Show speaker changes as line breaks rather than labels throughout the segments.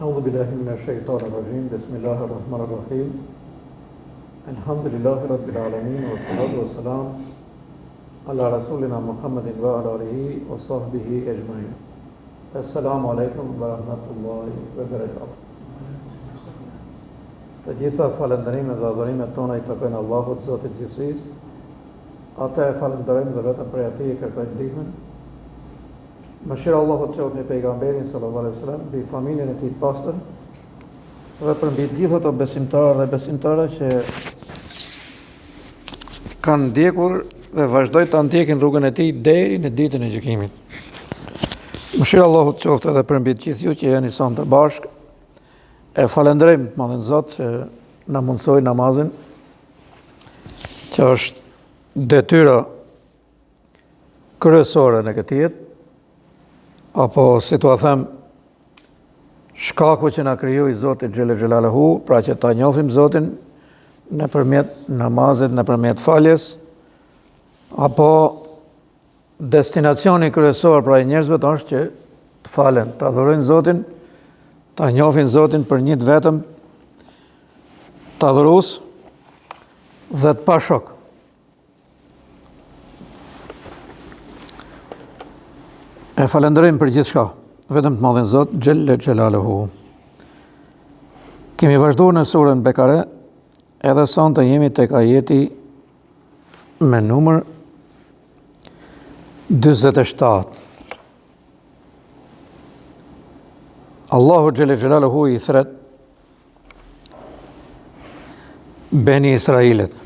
أعوذ بالله من الشيطان الرجيم بسم الله الرحمن الرحيم الحمد لله رب العالمين والصلاة والسلام على رسولنا محمد وعلى آله وصحبه أجمعين السلام عليكم ورحمة الله وبركاته. Të gjitha falënderimet dhe adhurimet tona i takojnë Allahut, Zotit gjithësisë. Ata e falënderojmë dhe vetëm prej atij e kërkojmë ndihmën. Mëshira Allahut qoftë mbi pejgamberin sallallahu alaihi wasallam, mbi familjen e tij të pastër, dhe për mbi të gjithë ato besimtarë dhe besimtare që kanë ndjekur dhe vazhdojnë ta ndjekin rrugën e tij deri në ditën e gjykimit. Mëshira Allahut qoftë edhe për mbi të gjithë ju që jeni sonte bashkë. E falenderojmë të madhin Zot që na mundsoi namazin, që është detyra kryesore në këtë jetë, apo si t'ua them, shkaku që na krijoi Zoti xhelle xhelaluhu, pra që ta njohim Zotin nëpërmjet namazit, nëpërmjet faljes, apo destinacioni kryesor pra i njerëzve është që të falen, të adhurojnë Zotin, ta njohin Zotin për një të vetëm, të adhurues dhe të pashok. E falenderojmë për gjithçka, vetëm të madhin Zot xhelle xhelaluhu. Kemi vazhduar në surën Bekare, edhe sonte jemi tek ajeti me numër 47. Allahu xhelle xhelaluhu i thret Beni Israilet.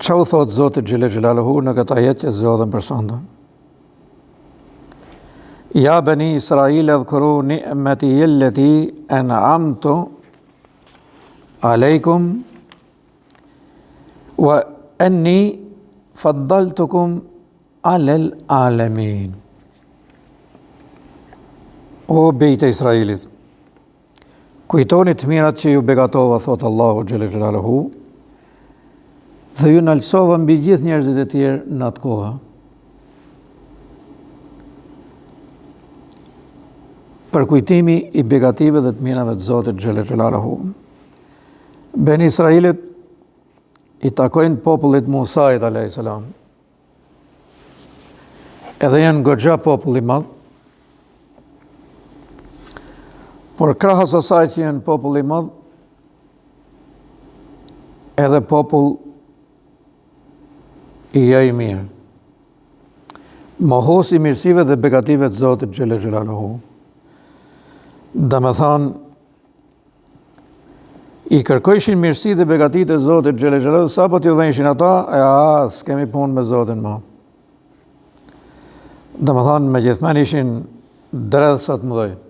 Çfarë u thot Zoti xhelle xhelaluhu në këtë ajet që zgjodhem për sonte? Ja Beni Israil adhkuru ni'mati allati an'amtu alaykum wa anni faddaltukum 'alal alamin. O bejt e Israelit, kujtoni të mirat që ju begatova, thot Allahu xhelle xhelaluhu, dhe ju nalsova mbi gjithë njerëzit e tjerë në atë kohë. Për kujtimi i begative dhe të mirave të Zotit xhelle xhelaluhu. Beni Israelit i takojnë popullit Musait alayhis salam. Edhe janë goxha popull i madh. Por krahas asaj që janë popull i madh, edhe popull i i mirë. Mohos i mirësive dhe begative të Zotit xhelle xhelaluhu. Domethënë, i kërkojshin mirësi dhe begati të Zotit xhelle xhelaluhu, sa po t'ju vënshin ata, s'kemi punë me Zotin më. Domethënë, megjithëse ishin dredhsa të mëdhenj.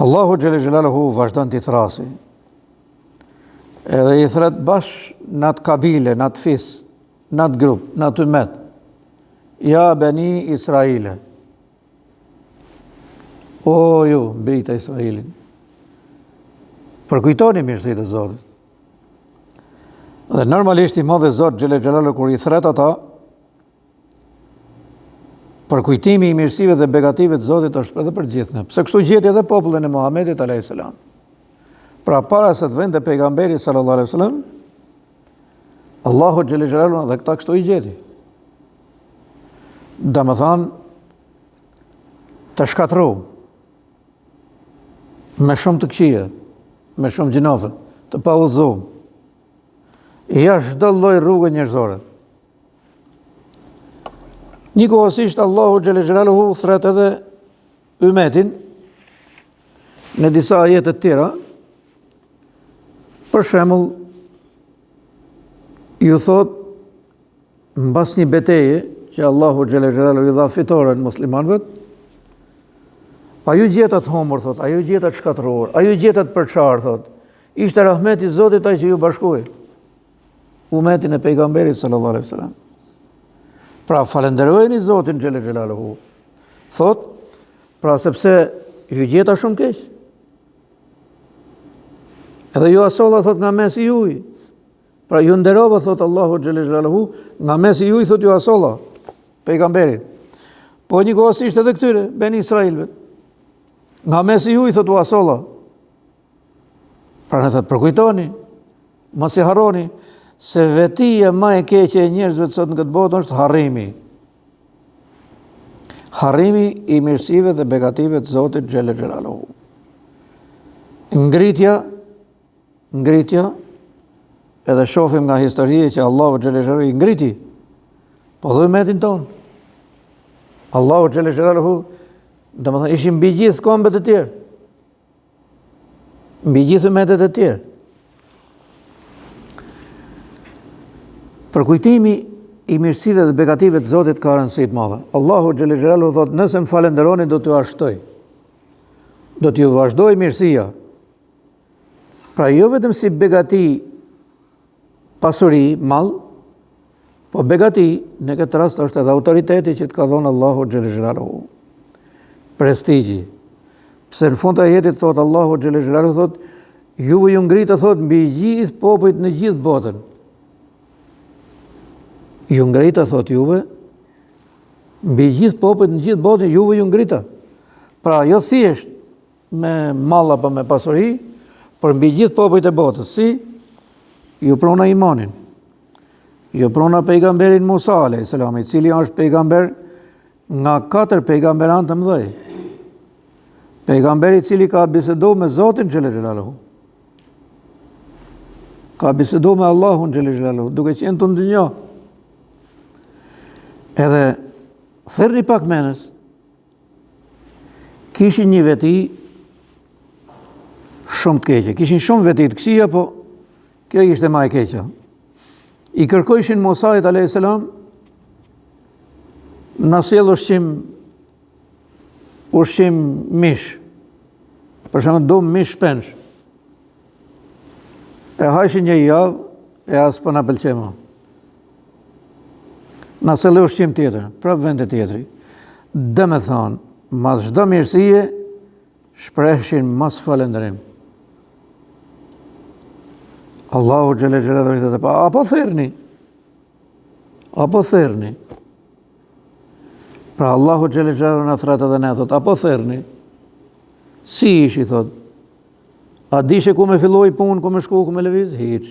Allahu xhelle xhelaluhu vazhdon t'i thrasi. Edhe i thret bash në atë kabile, në atë fis, në atë grup, në atë ummet. Ja Beni Israile. O ju, bijt e Israelit. Përkujtoni mirësitë e Zotit. Dhe normalisht i madh Zot xhelle xhelaluhu kur i thret ata, për kujtimi i mirësive dhe begative të Zotit është edhe për gjithë ne. Pse kështu gjeti edhe popullin e Muhamedit alayhis salam. Pra para se të vende pejgamberi sallallahu alaihi wasallam, Allahu xhelle xhelaluhu dhe këta kështu i gjeti. Domethënë të shkatru me shumë të këqija, me shumë gjinofe, të pa udhëzuar. Jashtë çdo lloj rrugë njerëzore. Njëkohësisht Allahu xhelle xhelaluhu thret edhe ummetin në disa ajete të tjera. Për shembull, ju thot mbas një betejë që Allahu xhelle xhelaluhu i dha fitoren muslimanëve, a ju gjetat humbur, thot, a ju gjetat shkatruar, a ju gjetat përçar, thot. Ishte rahmeti i Zotit ai që ju bashkoi ummetin e pejgamberit sallallahu alaihi wasallam. Pra falenderojeni Zotin xhelle xhelaluhu. Thot, pra sepse ju gjeta shumë keq. Edhe ju asolla, thot, nga mesi juaj. Pra ju nderova, thot Allahu xhelle xhelaluhu, nga mesi juaj, thot, ju asolla. pejgamberin. Po një kohës ishte edhe këtyre, ben Israelve. Nga mesi ju i thot u asolla. Pra në thëtë përkujtoni, mos i harroni, se vetia ma e keqe e njerëzve të sot në këtë botë është harrimi. Harrimi i mirësive dhe begative të Zotit Gjelle Gjelaluhu. Ngritja, edhe shohim nga historie që Allahu Gjelle Gjelaluhu i ngriti, po dhe metin tonë. Allahu Gjelle Gjelaluhu, dhe më thënë, ishim mbi gjithë kombet e tjerë. Mbi gjithë metet e tjerë. Përkujtimi i mirësive dhe begative të Zotit ka rëndësi të madhe. Allahu Gjelle Gjelaluhu thotë, nëse më falenderoni, do t'ju ashtoj. Do t'ju vazhdoj mirësia. Pra jo vetëm si begati pasuri, mall, po begati në këtë rast është edhe autoriteti që të ka dhonë Allahu Gjelle Gjelaluhu. Prestigji. Pse në fund të ajetit thotë Allahu Gjelle Gjelaluhu thotë, juve ju ngritë thotë mbi gjithë popujt në gjithë botën. Ju ngrita, thot juve, mbi gjithë popujt në gjithë botën, juve ju ngrita. Pra, jo thjesht me mall apo me pasuri, por mbi gjithë popujt e botës. Si? Ju prona imanin. Ju prona pejgamberin Musa, a.s. I cili është pejgamber nga 4 pejgamberan të mëdhej. Pejgamberi cili ka bisedu me Zotin Gjelle Gjelaluhu. Ka bisedu me Allahun Gjelle Gjelaluhu, duke qenë të ndonjë. Edhe thërni pak menës, kishin një veti shumë të keqe. Kishin shumë veti të këqija, po kjo ishte ma e keqja. I kërkojshin Musait a.s. na sjell ushqim mish. Për shembull, do mish shpensh. E hajshin një javë, e as po na pëlqen më. Na sjellë ushqim tjetër, prapë vende tjetri. Dhe me thonë, mas çdo mirësie, shprehshin mas falënderim. Allahu Gjelle Gjelaluhu i thotë, apo therni. Pra Allahu Gjelle Gjelaluhu na thret edhe ne thotë, apo therni. Si ishi thotë? A dishe ku me filloj punë, ku me shku, ku me lëviz? Hiç.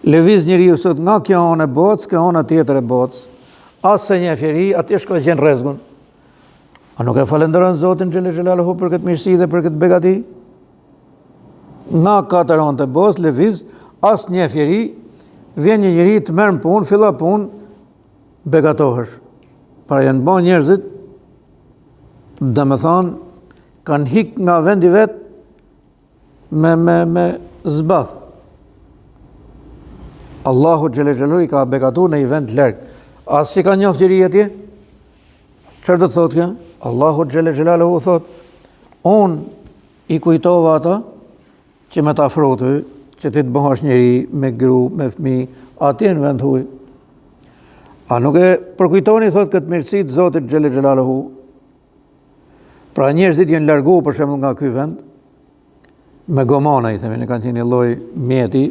Lëviz njeriu sot nga kjo anë e botës, kjo anë tjetër e botës, asë një fjeri, atje shkoj gjen rrezgun. A nuk e falenderon Zotin Gjelle Gjelaluhu për këtë mirësi dhe për këtë begati? Nga 4 anë të botës, lëviz, asë një fjeri, vjen një njeri të merr punë, filla punë, begatohesh. Para janë bën njerëzit, dhe me thonë, kanë hik nga vendi vetë me zbath. Allahu Gjelle Gjelaluhu i ka begatu në i vend lërgë. As si ka njoftë njëri atje? Çfarë do të thotë kjo? Allahu Gjelle Gjelaluhu thotë, unë i kujtova ata që me ta afro ty, që ti të bëhash njëri me gru, me fëmijë, atje në vend huaj. A nuk e përkujtoni, thotë, këtë mirësi të Zotit Gjelle Gjelaluhu? Pra njerëzit jenë largu për shembull nga ky vend, me gomana i themi, ne kanë qenë një lloj mjeti,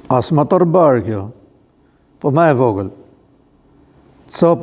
as motor bar kjo, po më e vogël. Cop